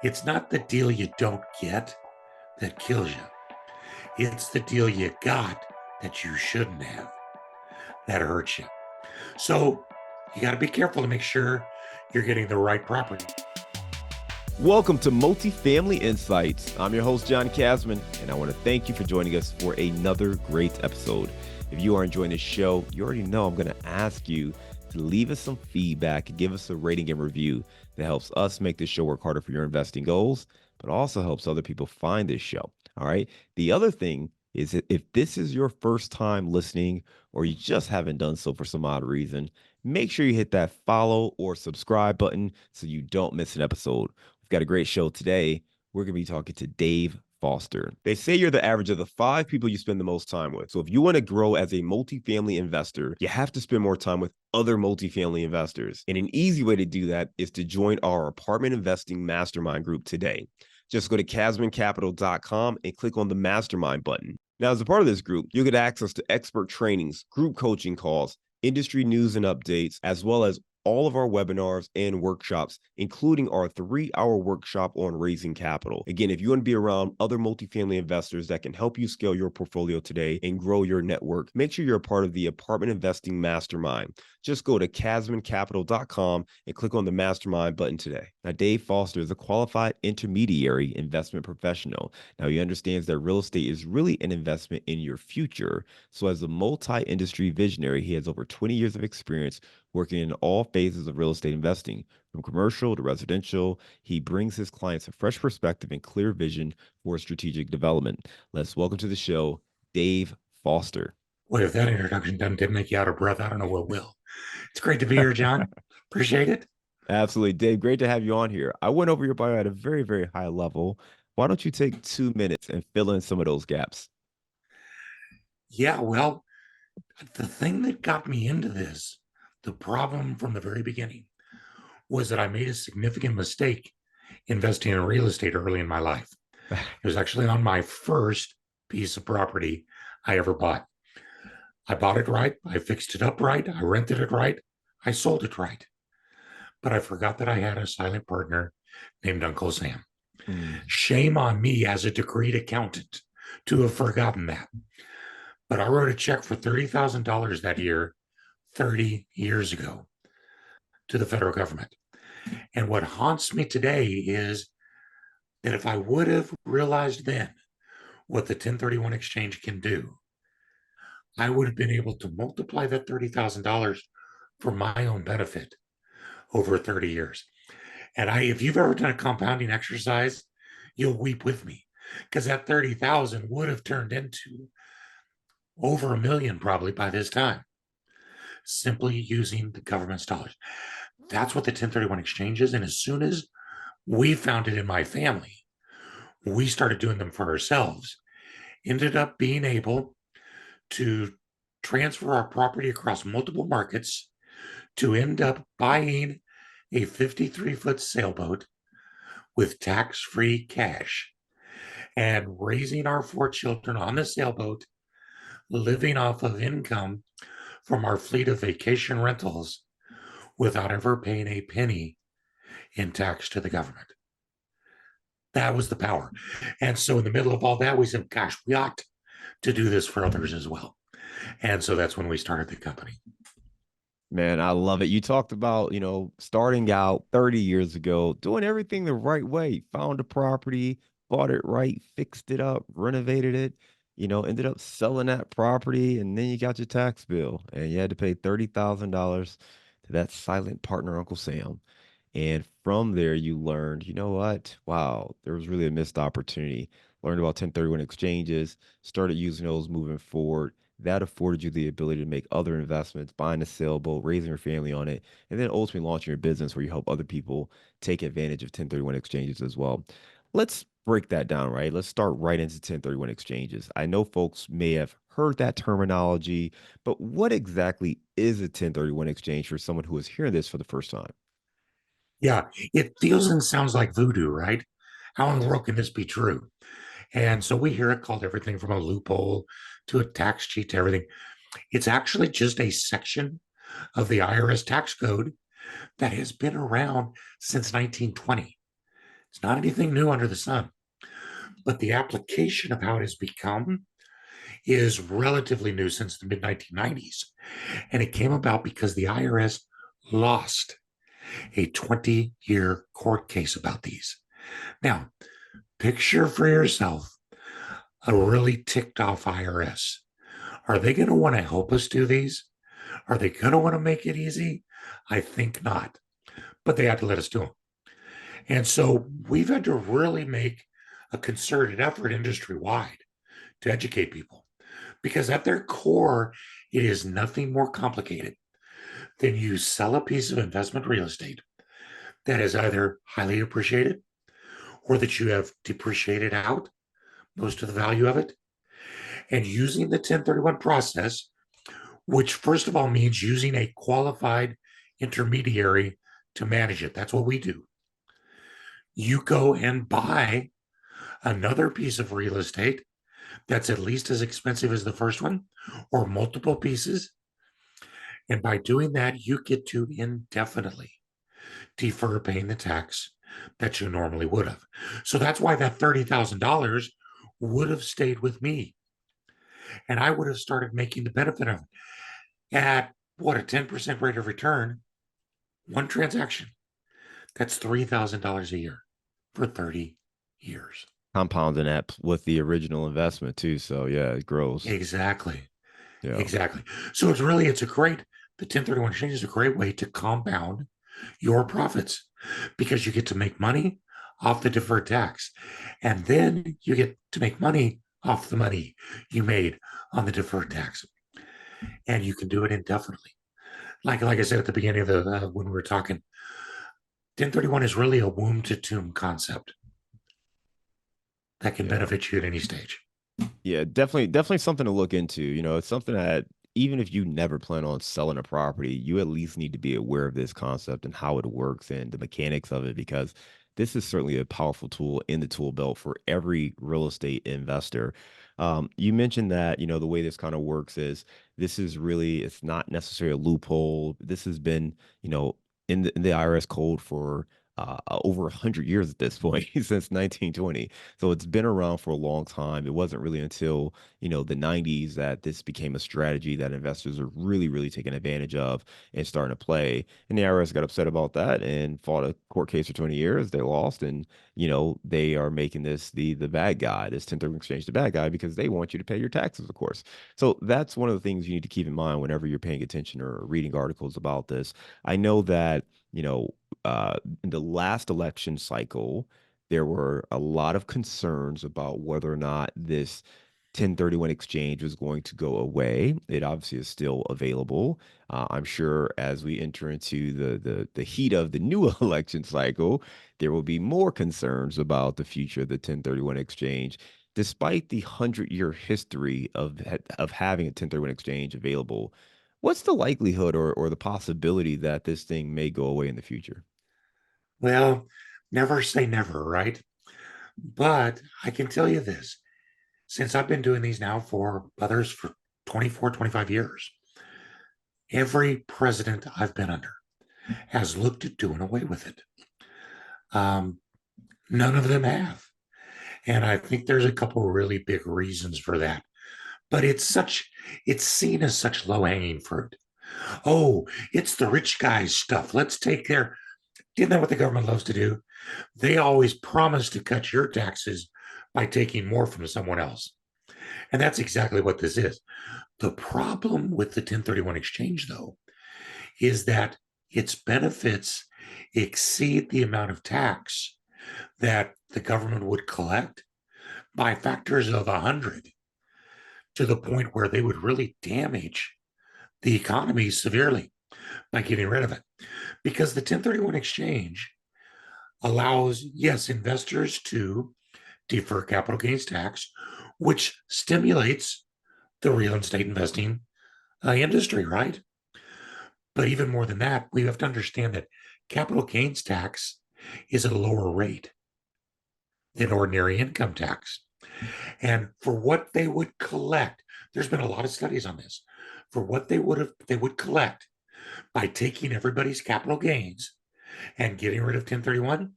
It's not the deal you don't get that kills you. It's the deal you got that you shouldn't have that hurts you. So you got to be careful to make sure you're getting the right property. Welcome to Multifamily Insights. I'm your host, John Kasman, and I want to thank you for joining us for another great episode. If you are enjoying this show, you already know I'm going to ask you to leave us some feedback and give us a rating and review that helps us make this show work harder for your investing goals, but also helps other people find this show. All right. The other thing is that if this is your first time listening or you just haven't done so for some odd reason, make sure you hit that follow or subscribe button so you don't miss an episode. We've got a great show today. We're going to be talking to Dave Foster. They say you're the average of the 5 people you spend the most time with. So if you want to grow as a multifamily investor, you have to spend more time with other multifamily investors. And an easy way to do that is to join our apartment investing mastermind group today. Just go to KasmanCapital.com and click on the mastermind button. Now, as a part of this group, you'll get access to expert trainings, group coaching calls, industry news and updates, as well as all of our webinars and workshops, including our 3-hour workshop on raising capital. Again, if you want to be around other multifamily investors that can help you scale your portfolio today and grow your network, make sure you're a part of the Apartment Investing Mastermind. Just go to KasmanCapital.com and click on the Mastermind button today. Now, Dave Foster is a qualified intermediary investment professional. Now, he understands that real estate is really an investment in your future. So as a multi-industry visionary, he has over 20 years of experience working in all phases of real estate investing, from commercial to residential. He brings his clients a fresh perspective and clear vision for strategic development. Let's welcome to the show, Dave Foster. Boy, if that introduction didn't make you out of breath, I don't know what will. It's great to be here, John. Appreciate it. Absolutely. Dave, great to have you on here. I went over your bio at a very, very high level. Why don't you take 2 minutes and fill in some of those gaps? Yeah, well, the thing that got me into this, the problem from the very beginning, was that I made a significant mistake investing in real estate early in my life. It was actually on my first piece of property I ever bought. I bought it right. I fixed it up right. I rented it right. I sold it right. But I forgot that I had a silent partner named Uncle Sam. Shame on me as a degreed accountant to have forgotten that. But I wrote a check for $30,000 that year, 30 years ago, to the federal government. And what haunts me today is that if I would have realized then what the 1031 exchange can do, I would have been able to multiply that $30,000 for my own benefit over 30 years. And if you've ever done a compounding exercise, you'll weep with me, because that 30,000 would have turned into over $1 million probably by this time, simply using the government's dollars. That's what the 1031 exchange is. And as soon as we found it in my family, we started doing them for ourselves, ended up being able to transfer our property across multiple markets to end up buying a 53-foot sailboat with tax-free cash and raising our 4 children on the sailboat, living off of income from our fleet of vacation rentals without ever paying a penny in tax to the government. That was the power. And so in the middle of all that, we said, gosh, we ought to do this for others as well. And so that's when we started the company. Man, I love it. You talked about, starting out 30 years ago, doing everything the right way, found a property, bought it right, fixed it up, renovated it, ended up selling that property, and then you got your tax bill and you had to pay $30,000 to that silent partner, Uncle Sam. And from there, you learned, you know what? Wow, there was really a missed opportunity. Learned about 1031 exchanges, started using those moving forward. That afforded you the ability to make other investments, buying a sailboat, raising your family on it, and then ultimately launching your business where you help other people take advantage of 1031 exchanges as well. Let's break that down, right? Let's start right into 1031 exchanges. I know folks may have heard that terminology, but what exactly is a 1031 exchange for someone who is hearing this for the first time? Yeah, it feels and sounds like voodoo, right? How in the world can this be true? And so we hear it called everything from a loophole to a tax cheat to everything. It's actually just a section of the IRS tax code that has been around since 1920. It's not anything new under the sun, but the application of how it has become is relatively new since the mid 1990s. And it came about because the IRS lost a 20-year court case about these. Now, picture for yourself a really ticked off IRS. Are they going to want to help us do these? Are they going to want to make it easy? I think not, but they had to let us do them. And so we've had to really make a concerted effort industry wide to educate people because at their core, it is nothing more complicated than you sell a piece of investment real estate that is either highly appreciated or that you have depreciated out most of the value of it. And using the 1031 process, which first of all means using a qualified intermediary to manage it. That's what we do. You go and buy another piece of real estate that's at least as expensive as the first one or multiple pieces. And by doing that, you get to indefinitely defer paying the tax that you normally would have. So that's why that $30,000 would have stayed with me. And I would have started making the benefit of it at what a 10% rate of return, one transaction. That's $3,000 a year for 30 years. Compounding that with the original investment too. So yeah, it grows. Exactly. Yeah. Exactly. So the 1031 exchange is a great way to compound your profits because you get to make money off the deferred tax. And then you get to make money off the money you made on the deferred tax. And you can do it indefinitely. Like I said at the beginning of when we were talking, 1031 is really a womb to tomb concept that can Yeah. benefit you at any stage. Yeah, definitely something to look into. It's something that even if you never plan on selling a property, you at least need to be aware of this concept and how it works and the mechanics of it, because this is certainly a powerful tool in the tool belt for every real estate investor. You mentioned that, the way this kind of works is it's not necessarily a loophole. This has been, in the IRS code for over 100 years at this point, since 1920. So it's been around for a long time. It wasn't really until, the 90s that this became a strategy that investors are really, really taking advantage of and starting to play. And the IRS got upset about that and fought a court case for 20 years. They lost, and they are making this the bad guy, this 1031 exchange the bad guy, because they want you to pay your taxes, of course. So that's one of the things you need to keep in mind whenever you're paying attention or reading articles about this. I know that, in the last election cycle, there were a lot of concerns about whether or not this 1031 exchange was going to go away. It obviously is still available. I'm sure as we enter into the heat of the new election cycle, there will be more concerns about the future of the 1031 exchange. Despite the 100-year history of having a 1031 exchange available, what's the likelihood or the possibility that this thing may go away in the future? Well, never say never, right? But I can tell you this since I've been doing these now for others for 24, 25 years, every president I've been under has looked at doing away with it. Um, None of them have. And I think there's a couple of really big reasons for that. But it's seen as such low hanging fruit. Oh, it's the rich guys stuff. Let's take care. Isn't that what the government loves to do? They always promise to cut your taxes by taking more from someone else. And that's exactly what this is. The problem with the 1031 exchange, though, is that its benefits exceed the amount of tax that the government would collect by factors of 100 to the point where they would really damage the economy severely by getting rid of it. Because the 1031 exchange allows, yes, investors to defer capital gains tax, which stimulates the real estate investing industry, right? But even more than that, we have to understand that capital gains tax is at a lower rate than ordinary income tax. And for what they would collect, there's been a lot of studies on this. For what they would collect by taking everybody's capital gains and getting rid of 1031,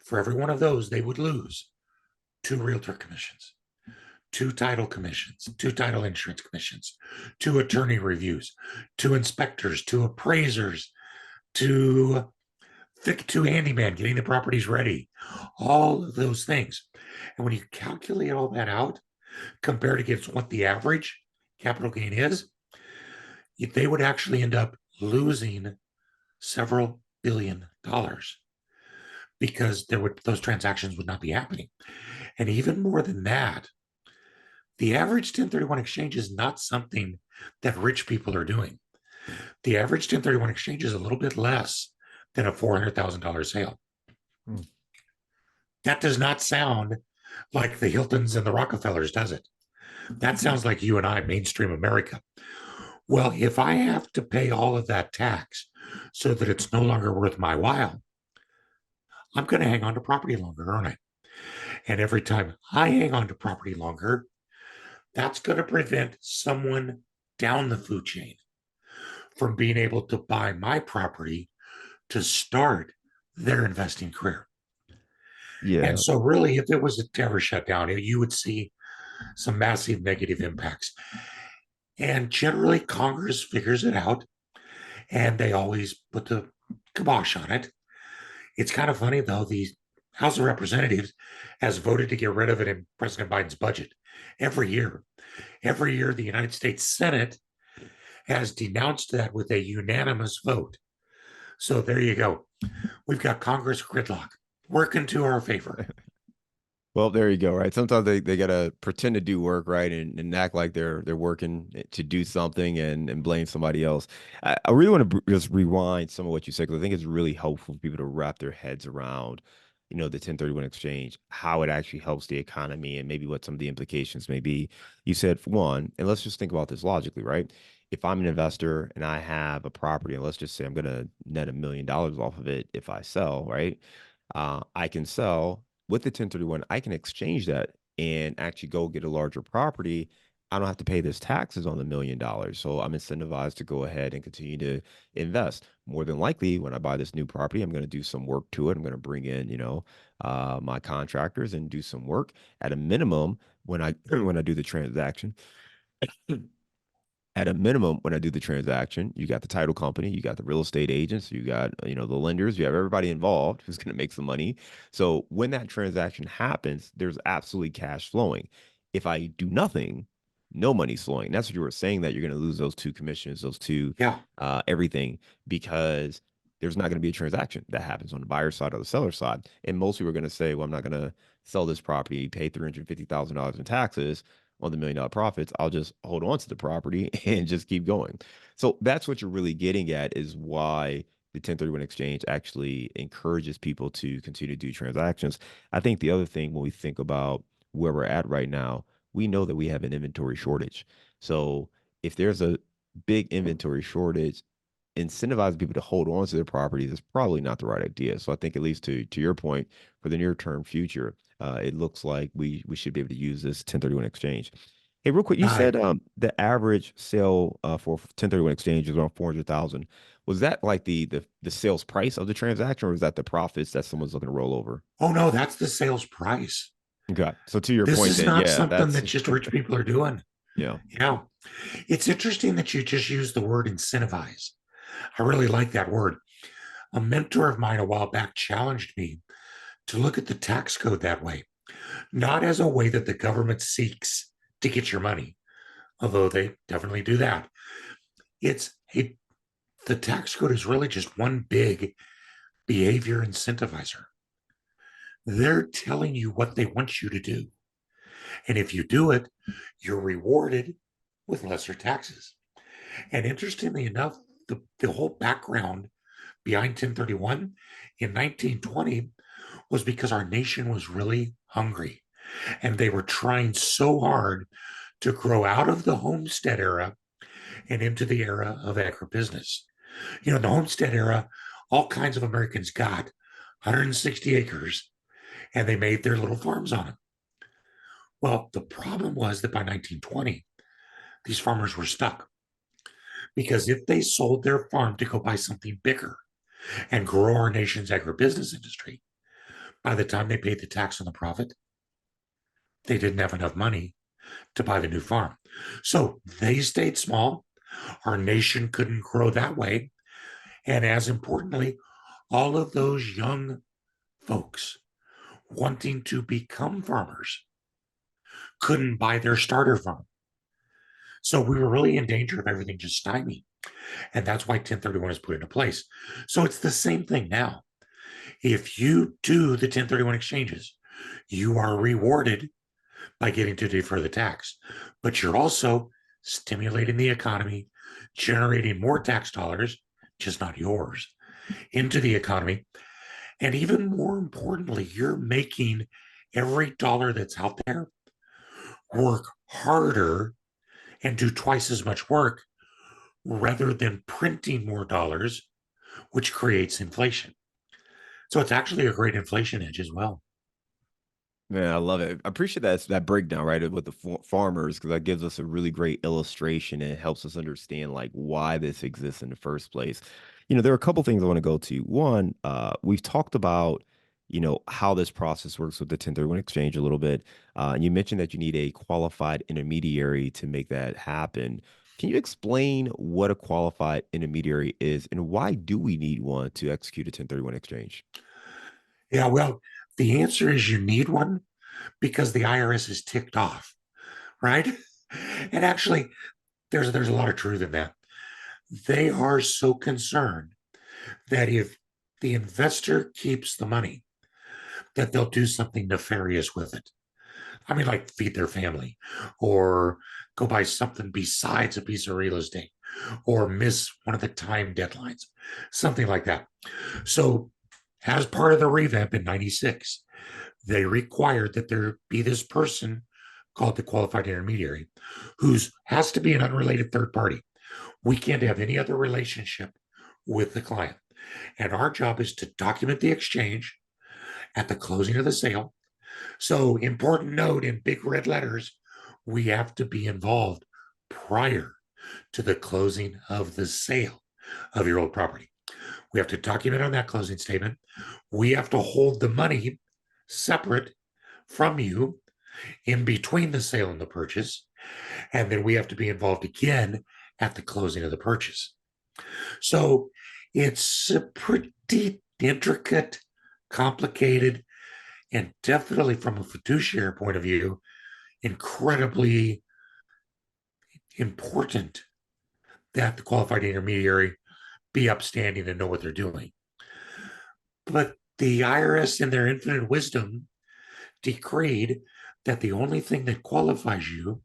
For every one of those, they would lose two realtor commissions, two title commissions, two title insurance commissions, two attorney reviews, two inspectors, two appraisers, two two handyman getting the properties ready, all of those things. And when you calculate all that out, compared against what the average capital gain is, they would actually end up losing several $billions because those transactions would not be happening. And even more than that, the average 1031 exchange is not something that rich people are doing. The average 1031 exchange is a little bit less than a $400,000 sale. Hmm. That does not sound like the Hiltons and the Rockefellers, does it? That sounds like you and I, mainstream America. Well, if I have to pay all of that tax so that it's no longer worth my while, I'm going to hang on to property longer, aren't I? And every time I hang on to property longer, that's going to prevent someone down the food chain from being able to buy my property to start their investing career. And Yeah. so, really, if it was to ever shut down, you would see some massive negative impacts. And generally, Congress figures it out and they always put the kibosh on it. It's kind of funny, though, the House of Representatives has voted to get rid of it in President Biden's budget every year. Every year, the United States Senate has denounced that with a unanimous vote. So there you go. We've got Congress gridlock working to our favor. Well, there you go, right? Sometimes they gotta pretend to do work, right, and act like they're working to do something and blame somebody else. I really want to just rewind some of what you said because I think it's really helpful for people to wrap their heads around, the 1031 exchange, how it actually helps the economy, and maybe what some of the implications may be. You said for one, and let's just think about this logically, right? If I'm an investor and I have a property, and let's just say I'm gonna net $1 million off of it if I sell, right? I can sell with the 1031, I can exchange that and actually go get a larger property. I don't have to pay this taxes on the $1 million. So I'm incentivized to go ahead and continue to invest. More than likely, when I buy this new property, I'm going to do some work to it. I'm going to bring in, my contractors and do some work at a minimum when I when I do the transaction. At a minimum, when I do the transaction, you got the title company, you got the real estate agents, you got, the lenders, you have everybody involved who's going to make some money. So when that transaction happens, there's absolutely cash flowing. If I do nothing, no money's flowing. That's what you were saying, that you're going to lose those two commissions, those two, Yeah. everything, because there's not going to be a transaction that happens on the buyer side or the seller side. And most people are going to say, well, I'm not going to sell this property, pay $350,000 in taxes on the $1 million profits. I'll just hold on to the property and just keep going. So that's what you're really getting at, is why the 1031 exchange actually encourages people to continue to do transactions. I think the other thing, when we think about where we're at right now, we know that we have an inventory shortage. So if there's a big inventory shortage, incentivizing people to hold on to their properties is probably not the right idea. So I think, at least to your point, for the near term future, it looks like we should be able to use this 1031 exchange. Hey, real quick, you I, said the average sale for 1031 exchange is around 400,000. Was that like the sales price of the transaction, or is that the profits that someone's looking to roll over? oh no, that's the sales price. Okay, so to your This point, is then, not yeah, something that's that just rich people are doing. yeah. Yeah. It's interesting that you just used the word incentivize. I really like that word. A mentor of mine a while back challenged me to look at the tax code that way, not as a way that the government seeks to get your money, although they definitely do that. It's the tax code is really just one big behavior incentivizer. They're telling you what they want you to do. And if you do it, you're rewarded with lesser taxes. And interestingly enough, the whole background behind 1031 in 1920 was because our nation was really hungry and they were trying so hard to grow out of the homestead era and into the era of agribusiness. In the homestead era, all kinds of Americans got 160 acres and they made their little farms on it. Well, the problem was that by 1920, these farmers were stuck because if they sold their farm to go buy something bigger and grow our nation's agribusiness industry, By the time they paid the tax on the profit, they didn't have enough money to buy the new farm. So they stayed small. Our nation couldn't grow that way. And as importantly, all of those young folks wanting to become farmers couldn't buy their starter farm. So we were really in danger of everything just stymied. And that's why 1031 is put into place. So it's the same thing now. If you do the 1031 exchanges, you are rewarded by getting to defer the tax, but you're also stimulating the economy, generating more tax dollars, just not yours, into the economy. And even more importantly, you're making every dollar that's out there work harder and do twice as much work rather than printing more dollars, which creates inflation. So it's actually a great inflation edge as well. Man, I love it. I appreciate that breakdown, right, with the farmers, because that gives us a really great illustration and it helps us understand like why this exists in the first place. There are a couple things I want to go to. One, we've talked about, how this process works with the 1031 exchange a little bit. And you mentioned that you need a qualified intermediary to make that happen. Can you explain what a qualified intermediary is and why do we need one to execute a 1031 exchange? Yeah, well, the answer is you need one because the IRS is ticked off, right? And actually, there's a lot of truth in that. They are so concerned that if the investor keeps the money, that they'll do something nefarious with it. I mean, like feed their family or go buy something besides a piece of real estate or miss one of the time deadlines, something like that. So, as part of the revamp in 96, they required that there be this person called the qualified intermediary who's has to be an unrelated third party. We can't have any other relationship with the client. And our job is to document the exchange at the closing of the sale. So, important note in big red letters, we have to be involved prior to the closing of the sale of your old property. We have to document on that closing statement. We have to hold the money separate from you in between the sale and the purchase. And then we have to be involved again at the closing of the purchase. So it's a pretty intricate, complicated, and definitely from a fiduciary point of view, incredibly important that the qualified intermediary be upstanding and know what they're doing. But the IRS, in their infinite wisdom, decreed that the only thing that qualifies you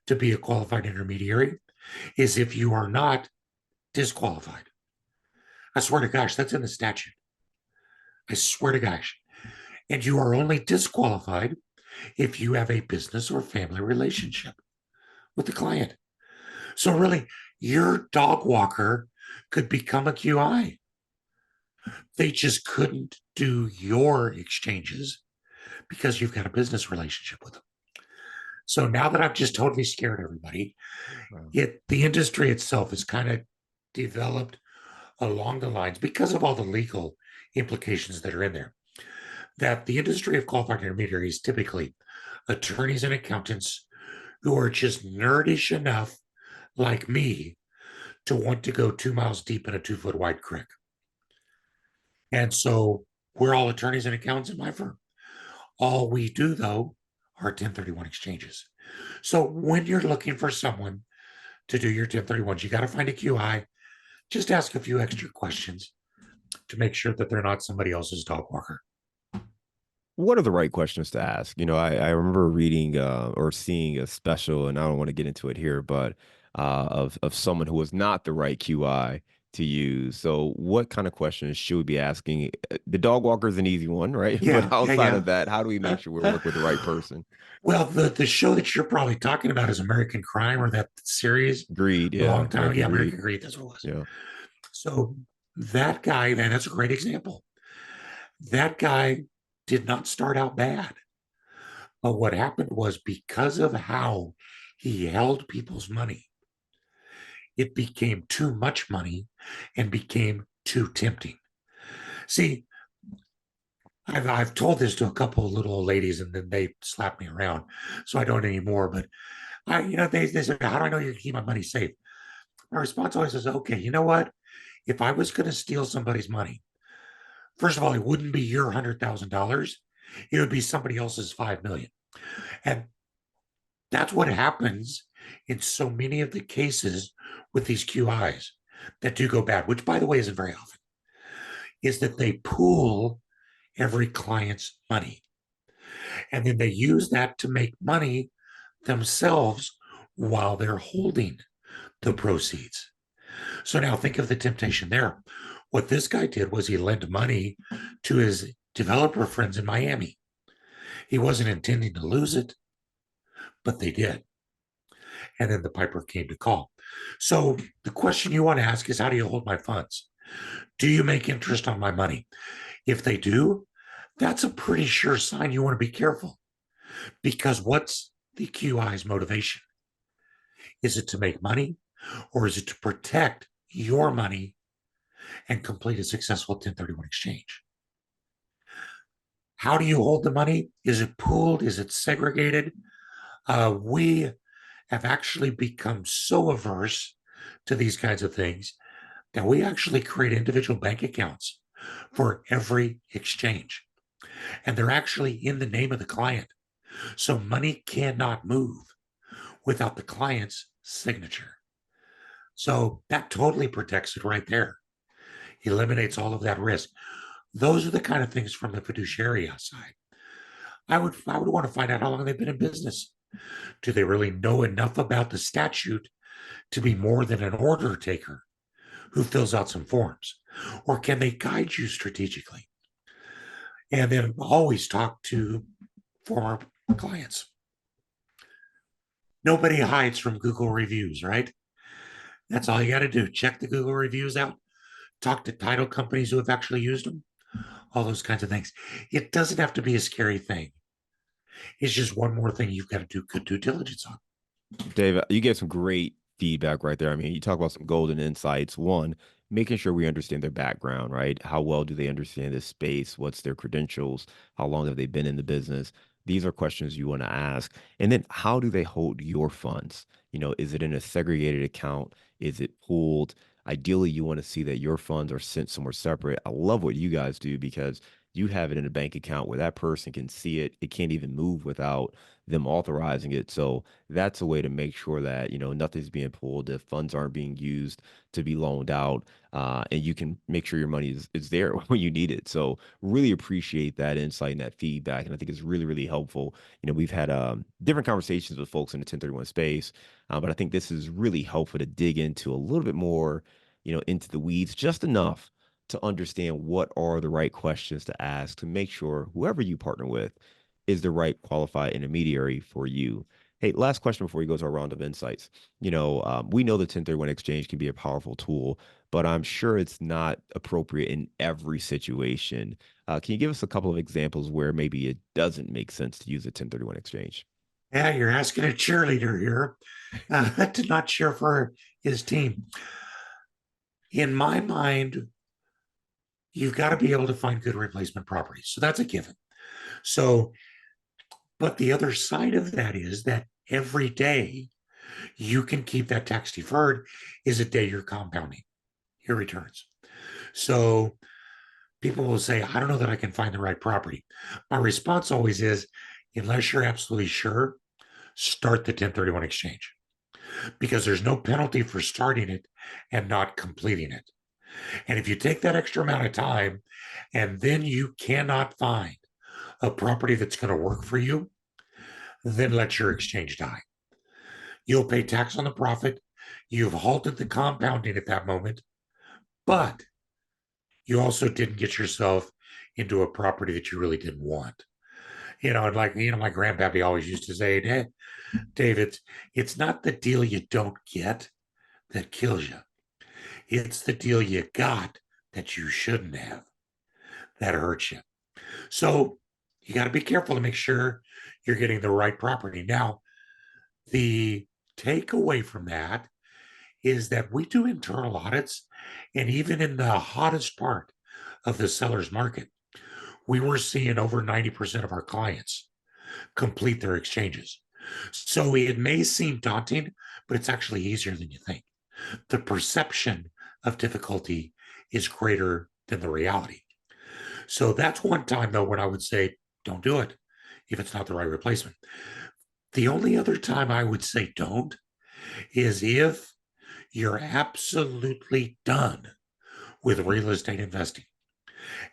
to be a qualified intermediary is if you are not disqualified. I swear to gosh, that's in the statute. I swear to gosh. And you are only disqualified if you have a business or family relationship with the client. So, really, your dog walker could become a QI. They just couldn't do your exchanges because you've got a business relationship with them. So now that I've just totally scared everybody, Wow. the industry itself is kind of developed along the lines because of all the legal implications that are in there. That the industry of qualified intermediaries typically attorneys and accountants who are just nerdish enough, like me, to want to go 2 miles deep in a 2 foot wide creek. And so we're all attorneys and accountants in my firm. All we do, though, are 1031 exchanges. So when you're looking for someone to do your 1031s, you got to find a QI. Just ask a few extra questions to make sure that they're not somebody else's dog walker. What are the right questions to ask? I remember reading or seeing a special, and I don't want to get into it here, but of someone who was not the right QI to use. So, what kind of questions should we be asking? The dog walker is an easy one, right? But Yeah, yeah, outside yeah. of that, how do we make sure we're working with the right person? Well, the show that you're probably talking about is American Crime or that series Greed, a yeah, long time. American Yeah, greed, American Greed, that's what it was. yeah. So that guy, man, that's a great example. That guy did not start out bad. But what happened was because of how he held people's money, it became too much money and became too tempting. See, I've told this to a couple of little old ladies and then they slap me around. So I don't anymore. But they said, how do I know you can keep my money safe? My response always is, okay, you know what? If I was going to steal somebody's money, first of all, it wouldn't be your $100,000. It would be somebody else's 5 million. And that's what happens in so many of the cases with these QIs that do go bad, which by the way isn't very often, is that they pool every client's money. And then they use that to make money themselves while they're holding the proceeds. So now think of the temptation there. What this guy did was he lent money to his developer friends in Miami. He wasn't intending to lose it, but they did. And then the piper came to call. So the question you want to ask is, how do you hold my funds? Do you make interest on my money? If they do, that's a pretty sure sign you want to be careful, because what's the QI's motivation? Is it to make money, or is it to protect your money and complete a successful 1031 exchange? How do you hold the money? Is it pooled? Is it segregated? We have actually become so averse to these kinds of things that we actually create individual bank accounts for every exchange. And they're actually in the name of the client. So money cannot move without the client's signature. So that totally protects it right there, eliminates all of that risk. Those are the kind of things from the fiduciary side. I would want to find out how long they've been in business. Do they really know enough about the statute to be more than an order taker who fills out some forms? Or can they guide you strategically? And then always talk to former clients. Nobody hides from Google reviews, right? That's all you got to do. Check the Google reviews out, talk to title companies who have actually used them, all those kinds of things. It doesn't have to be a scary thing. It's just one more thing you've got to do good due diligence on. Dave, you gave some great feedback right there. I mean, you talk about some golden insights. One, making sure we understand their background, right? How well do they understand this space? What's their credentials? How long have they been in the business? These are questions you want to ask. And then how do they hold your funds? Is it in a segregated account? Is it pooled? Ideally, you want to see that your funds are sent somewhere separate. I love what you guys do because you have it in a bank account where that person can see it. It can't even move without them authorizing it. So that's a way to make sure that nothing's being pulled, the funds aren't being used to be loaned out, and you can make sure your money is there when you need it. So really appreciate that insight and that feedback, and I think it's really really helpful. We've had different conversations with folks in the 1031 space, but I think this is really helpful to dig into a little bit more, into the weeds, just enough to understand what are the right questions to ask to make sure whoever you partner with is the right qualified intermediary for you. Hey, last question before we go to our round of insights. We know the 1031 exchange can be a powerful tool, but I'm sure it's not appropriate in every situation. Can you give us a couple of examples where maybe it doesn't make sense to use a 1031 exchange? Yeah, you're asking a cheerleader here to not cheer for his team. In my mind, you've got to be able to find good replacement properties. So that's a given. So, but the other side of that is that every day you can keep that tax deferred is a day you're compounding your returns. So people will say, I don't know that I can find the right property. My response always is, unless you're absolutely sure, start the 1031 exchange, because there's no penalty for starting it and not completing it. And if you take that extra amount of time and then you cannot find a property that's going to work for you, then let your exchange die. You'll pay tax on the profit. You've halted the compounding at that moment, but you also didn't get yourself into a property that you really didn't want. And my grandpappy always used to say, hey, David, it's not the deal you don't get that kills you. It's the deal you got that you shouldn't have that hurts you. So you got to be careful to make sure you're getting the right property. Now, the takeaway from that is that we do internal audits, and even in the hottest part of the seller's market, we were seeing over 90% of our clients complete their exchanges. So it may seem daunting, but it's actually easier than you think. The perception of difficulty is greater than the reality. So that's one time, though, when I would say, don't do it if it's not the right replacement. The only other time I would say don't is if you're absolutely done with real estate investing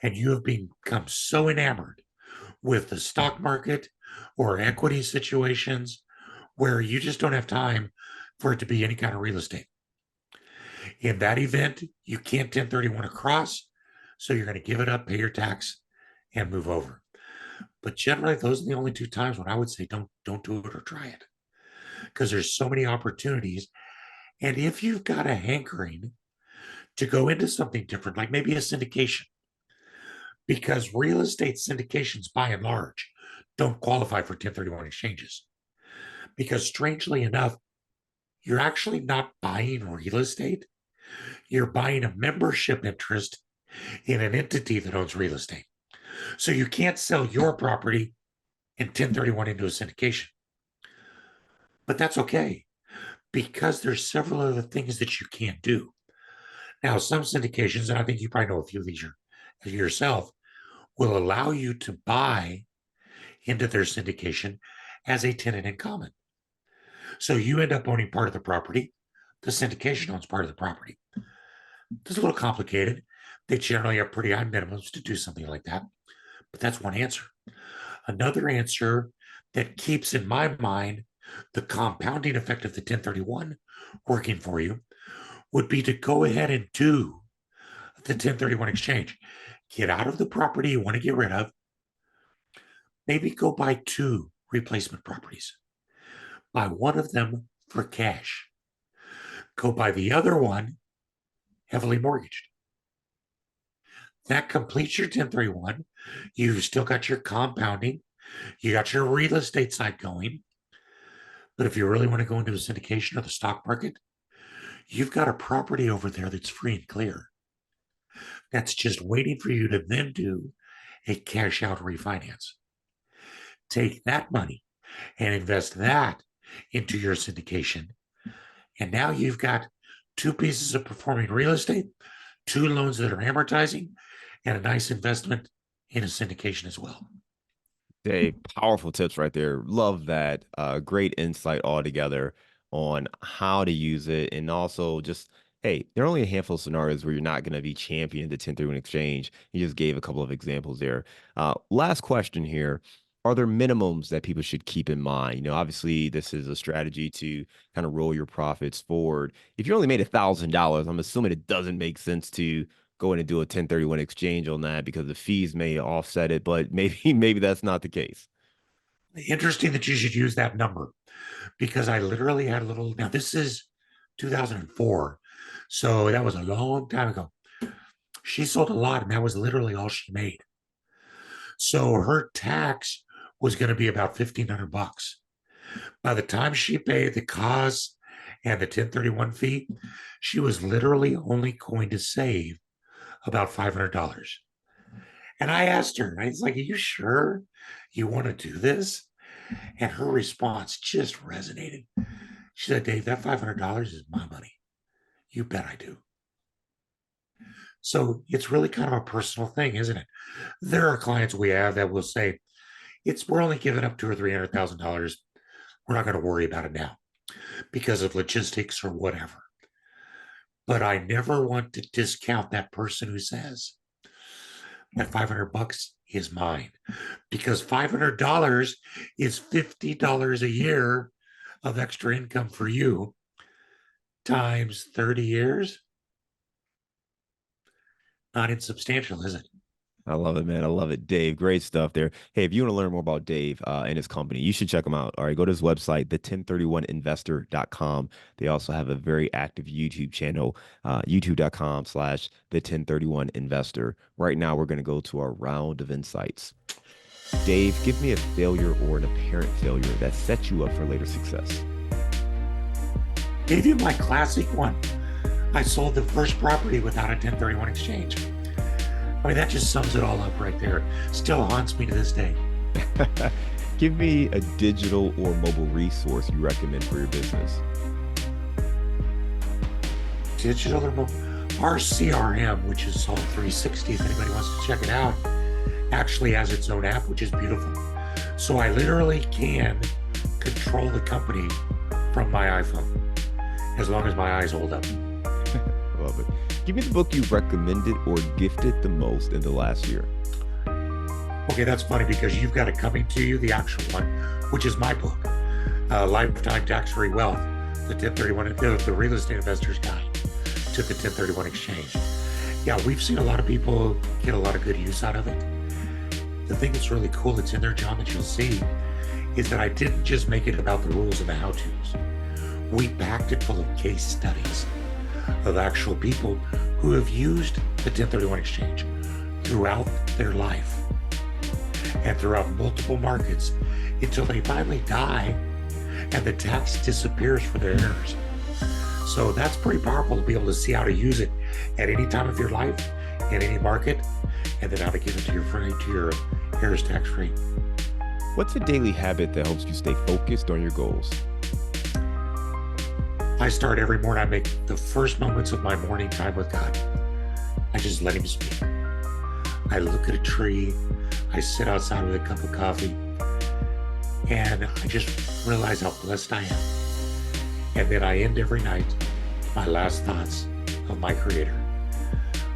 and you have become so enamored with the stock market or equity situations where you just don't have time for it to be any kind of real estate. In that event, you can't 1031 across, so you're going to give it up, pay your tax, and move over. But generally, those are the only two times when I would say don't do it or try it, because there's so many opportunities. And if you've got a hankering to go into something different, like maybe a syndication, because real estate syndications, by and large, don't qualify for 1031 exchanges. Because strangely enough, you're actually not buying real estate. You're buying a membership interest in an entity that owns real estate. So you can't sell your property and 1031 into a syndication. But that's okay, because there's several other things that you can't do. Now, some syndications, and I think you probably know a few of these yourself, will allow you to buy into their syndication as a tenant in common. So you end up owning part of the property. The syndication owns part of the property. It's a little complicated. They generally have pretty high minimums to do something like that. But that's one answer. Another answer that keeps in my mind the compounding effect of the 1031 working for you would be to go ahead and do the 1031 exchange. Get out of the property you want to get rid of. Maybe go buy 2 replacement properties. Buy one of them for cash. Go buy the other one heavily mortgaged. That completes your 1031. You've still got your compounding. You got your real estate side going. But if you really want to go into a syndication or the stock market, you've got a property over there that's free and clear. That's just waiting for you to then do a cash out refinance. Take that money and invest that into your syndication. And now you've got 2 pieces of performing real estate, 2 loans that are amortizing, and a nice investment in a syndication as well. Dave, powerful tips right there. Love that. Great insight altogether on how to use it. And also just, hey, there are only a handful of scenarios where you're not going to be championing the 1031 exchange. You just gave a couple of examples there. Last question here. Are there minimums that people should keep in mind? You know, obviously this is a strategy to kind of roll your profits forward. If you only made $1,000, I'm assuming it doesn't make sense to go in and do a 1031 exchange on that because the fees may offset it, but maybe that's not the case. Interesting that you should use that number, because I literally had a little, now this is 2004. So that was a long time ago. She sold a lot and that was literally all she made. So her tax was going to be about $1,500. By the time she paid the costs and the 1031 fee, she was literally only going to save about $500. And I asked her, I was like, are you sure you want to do this? And her response just resonated. She said, Dave, that $500 is my money. You bet I do. So it's really kind of a personal thing, isn't it? There are clients we have that will say, we're only giving up $200,000 or $300,000. We're not going to worry about it now because of logistics or whatever. But I never want to discount that person who says that $500 is mine, because $500 is $50 a year of extra income for you times 30 years. Not insubstantial, is it? I love it, man. I love it. Dave, great stuff there. Hey, if you want to learn more about Dave and his company, you should check him out. All right, go to his website, the1031investor.com. They also have a very active YouTube channel, youtube.com/the1031investor. Right now, we're going to go to our round of insights. Dave, give me a failure or an apparent failure that set you up for later success. Gave you my classic one. I sold the first property without a 1031 exchange. I mean, that just sums it all up right there. Still haunts me to this day. Give me a digital or mobile resource you recommend for your business. Digital or mobile. Our CRM, which is Salt 360, if anybody wants to check it out, actually has its own app, which is beautiful. So I literally can control the company from my iPhone as long as my eyes hold up. Love it. Give me the book you've recommended or gifted the most in the last year. Okay, that's funny because you've got it coming to you, the actual one, which is my book, Lifetime Tax-Free Wealth, the 1031, the Real Estate Investor's Guide to the 1031 Exchange. Yeah, we've seen a lot of people get a lot of good use out of it. The thing that's really cool that's in there, John, that you'll see, is that I didn't just make it about the rules and the how-tos. We packed it full of case studies of actual people who have used the 1031 Exchange throughout their life and throughout multiple markets until they finally die and the tax disappears for their heirs. So that's pretty powerful to be able to see how to use it at any time of your life, in any market, and then how to give it to your heirs tax-free. What's a daily habit that helps you stay focused on your goals? I start every morning, I make the first moments of my morning time with God. I just let him speak. I look at a tree, I sit outside with a cup of coffee, and I just realize how blessed I am. And then I end every night my last thoughts of my Creator,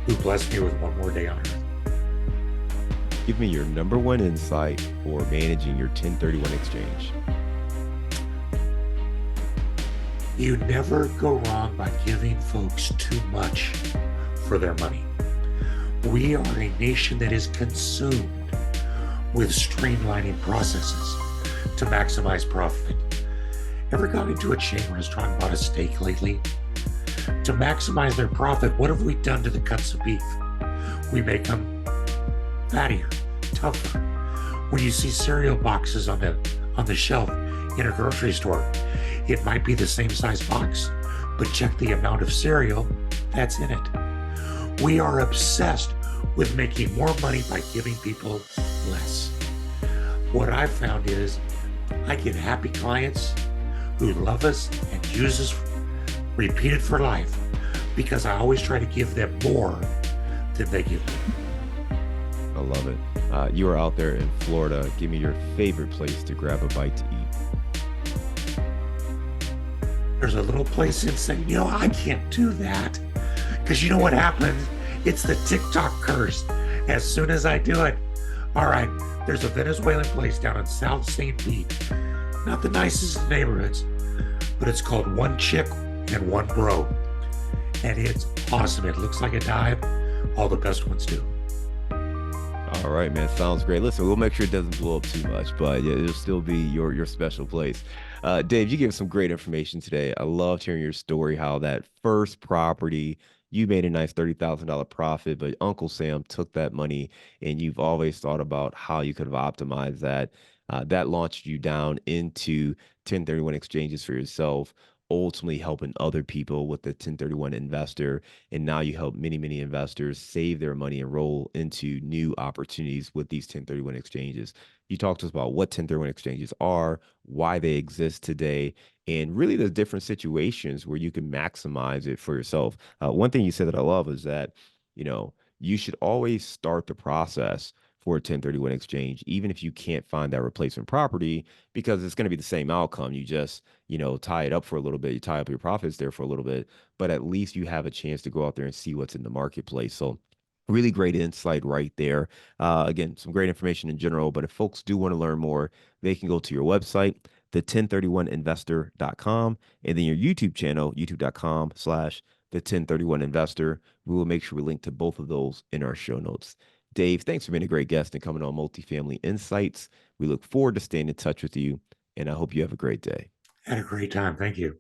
who blessed me with one more day on earth. Give me your number one insight for managing your 1031 exchange. You never go wrong by giving folks too much for their money. We are a nation that is consumed with streamlining processes to maximize profit. Ever gone into a chain restaurant and bought a steak lately? To maximize their profit, what have we done to the cuts of beef? We make them fattier, tougher. When you see cereal boxes on the shelf in a grocery store, it might be the same size box, but check the amount of cereal that's in it. We are obsessed with making more money by giving people less. What I've found is I get happy clients who love us and use us, repeat it for life, because I always try to give them more than they give me. I love it. You are out there in Florida. Give me your favorite place to grab a bite to eat. There's a little place in saying, I can't do that. Because you know what happens? It's the TikTok curse. As soon as I do it, all right, there's a Venezuelan place down in South St. Pete. Not the nicest of neighborhoods, but it's called One Chick and One Bro. And it's awesome. It looks like a dive. All the best ones do. All right, man. Sounds great. Listen, we'll make sure it doesn't blow up too much, but yeah, it'll still be your special place. Dave, you gave some great information today. I loved hearing your story, how that first property, you made a nice $30,000 profit, but Uncle Sam took that money and you've always thought about how you could have optimized that. That launched you down into 1031 exchanges for yourself, ultimately helping other people with the 1031 investor. And now you help many, many investors save their money and roll into new opportunities with these 1031 exchanges. You talked to us about what 1031 exchanges are, why they exist today, and really the different situations where you can maximize it for yourself. One thing you said that I love is that, you should always start the process for a 1031 exchange, even if you can't find that replacement property, because it's going to be the same outcome. You just, tie it up for a little bit, you tie up your profits there for a little bit, but at least you have a chance to go out there and see what's in the marketplace. So really great insight right there. Again, some great information in general, but if folks do want to learn more, they can go to your website, the1031investor.com, and then your YouTube channel, youtube.com/the1031investor. We will make sure we link to both of those in our show notes. Dave, thanks for being a great guest and coming on Multifamily Insights. We look forward to staying in touch with you, and I hope you have a great day. Had a great time. Thank you.